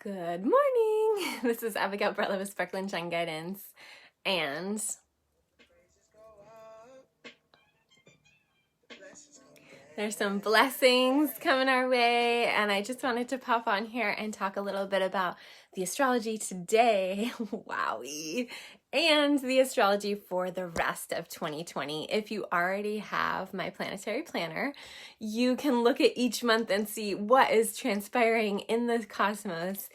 Good morning. This is Abigail Barella with Sparkle and Shine Guidance, and there's some blessings coming our way, and I just wanted to pop on here and talk a little bit about the astrology today, wowie, and the astrology for the rest of 2020. If you already have my planetary planner, you can look at each month and see what is transpiring in the cosmos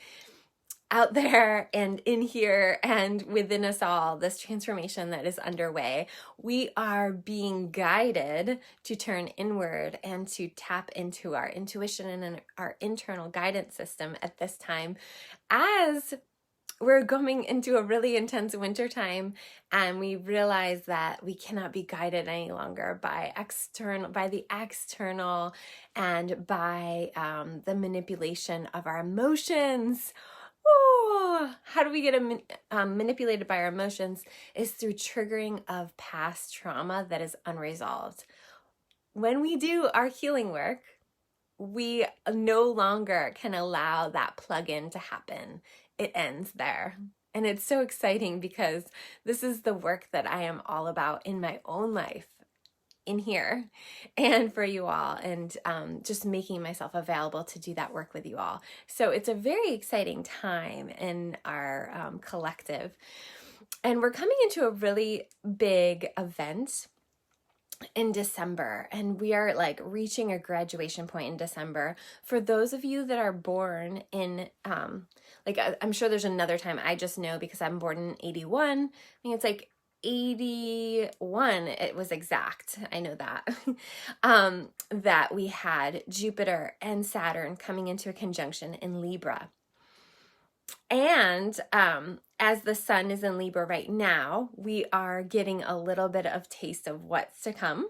out there and in here and within us all, this transformation that is underway. We are being guided to turn inward and to tap into our intuition and our internal guidance system at this time, as we're going into a really intense winter time, and we realize that we cannot be guided any longer by the external and by the manipulation of our emotions. Oh, how do we get manipulated by our emotions? Is through triggering of past trauma that is unresolved. When we do our healing work, we no longer can allow that plug-in to happen. It ends there. And it's so exciting because this is the work that I am all about in my own life, in here, and for you all, and just making myself available to do that work with you all. So it's a very exciting time in our collective, and we're coming into a really big event in December, and we are like reaching a graduation point in December. For those of you that are born in I'm sure there's another time, I just know because I'm born in 81. I think it's like 81, it was exact, I know that, that we had Jupiter and Saturn coming into a conjunction in Libra. And as the sun is in Libra right now, we are getting a little bit of taste of what's to come,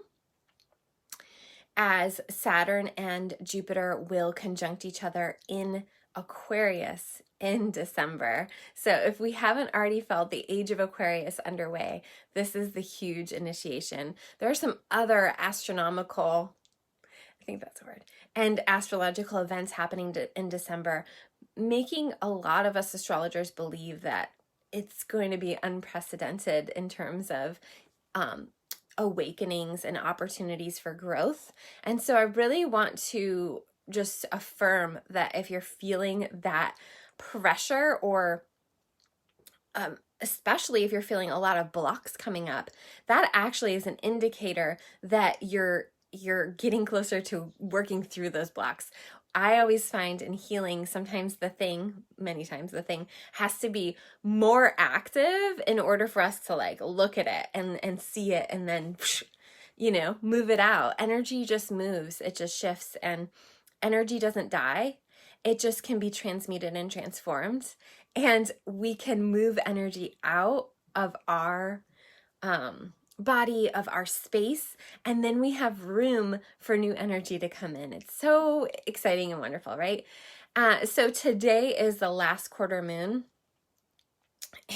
as Saturn and Jupiter will conjunct each other in Aquarius in December. So if we haven't already felt the age of Aquarius underway, this is the huge initiation. There are some other astronomical, I think that's a word, and astrological events happening in December, making a lot of us astrologers believe that it's going to be unprecedented in terms of awakenings and opportunities for growth. And so I really want to just affirm that if you're feeling that pressure, or especially if you're feeling a lot of blocks coming up, that actually is an indicator that you're getting closer to working through those blocks. I always find in healing, many times the thing has to be more active in order for us to like look at it and see it and then, move it out. Energy just moves, it just shifts, and energy doesn't die. It just can be transmuted and transformed, and we can move energy out of our body, of our space, and then we have room for new energy to come in. It's so exciting and wonderful, right? So today is the last quarter moon,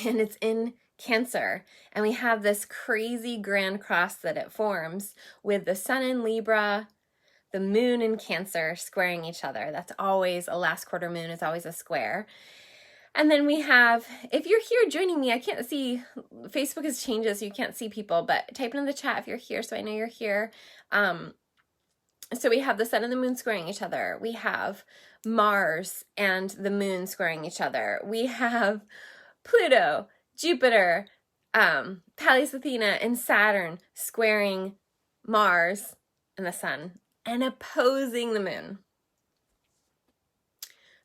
and it's in Cancer, and we have this crazy grand cross that it forms with the sun in Libra, the moon in Cancer squaring each other. That's always a last quarter moon, is always a square. And then we have, if you're here joining me, I can't see, Facebook has changed so you can't see people, but type in the chat if you're here so I know you're here. So we have the sun and the moon squaring each other. We have Mars and the moon squaring each other. We have Pluto, Jupiter, Pallas Athena, and Saturn squaring Mars and the sun and opposing the moon.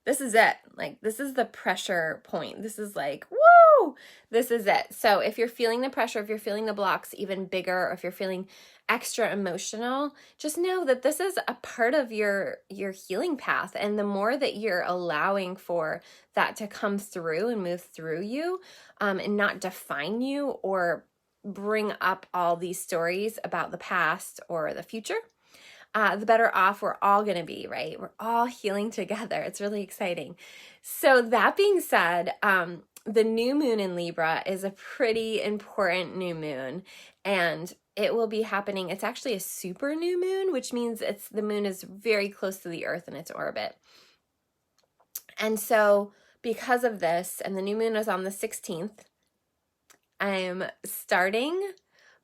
This is it. Like, this is the pressure point. This is like, woo! This is it. So if you're feeling the pressure, if you're feeling the blocks even bigger, or if you're feeling extra emotional, just know that this is a part of your healing path. And the more that you're allowing for that to come through and move through you, and not define you or bring up all these stories about the past or the future, the better off we're all going to be, right? We're all healing together. It's really exciting. So that being said, the new moon in Libra is a pretty important new moon, and it will be happening. It's actually a super new moon, which means the moon is very close to the Earth in its orbit. And so because of this, and the new moon is on the 16th, I'm starting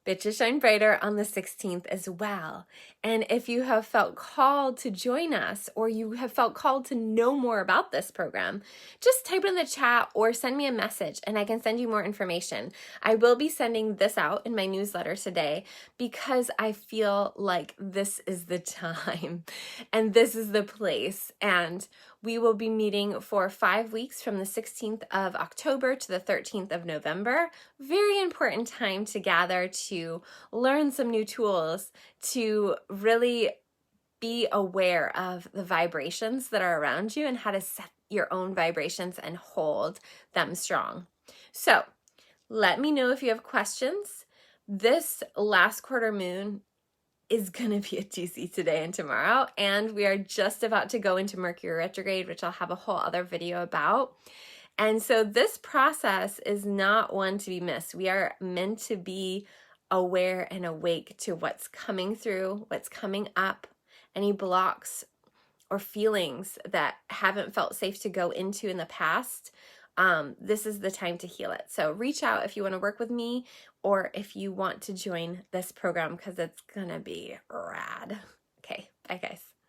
Bitches Shine Brighter on the 16th as well. And if you have felt called to join us, or you have felt called to know more about this program, just type it in the chat or send me a message and I can send you more information. I will be sending this out in my newsletter today because I feel like this is the time and this is the place. And we will be meeting for 5 weeks from the 16th of October to the 13th of November. Very important time to gather to learn some new tools, to really be aware of the vibrations that are around you and how to set your own vibrations and hold them strong. So let me know if you have questions. This last quarter moon is going to be a doozy today and tomorrow, and we are just about to go into Mercury retrograde, which I'll have a whole other video about. And so this process is not one to be missed. We are meant to be aware and awake to what's coming through, what's coming up, any blocks or feelings that haven't felt safe to go into in the past. This is the time to heal it. So reach out if you want to work with me or if you want to join this program because it's going to be rad. Okay, bye guys.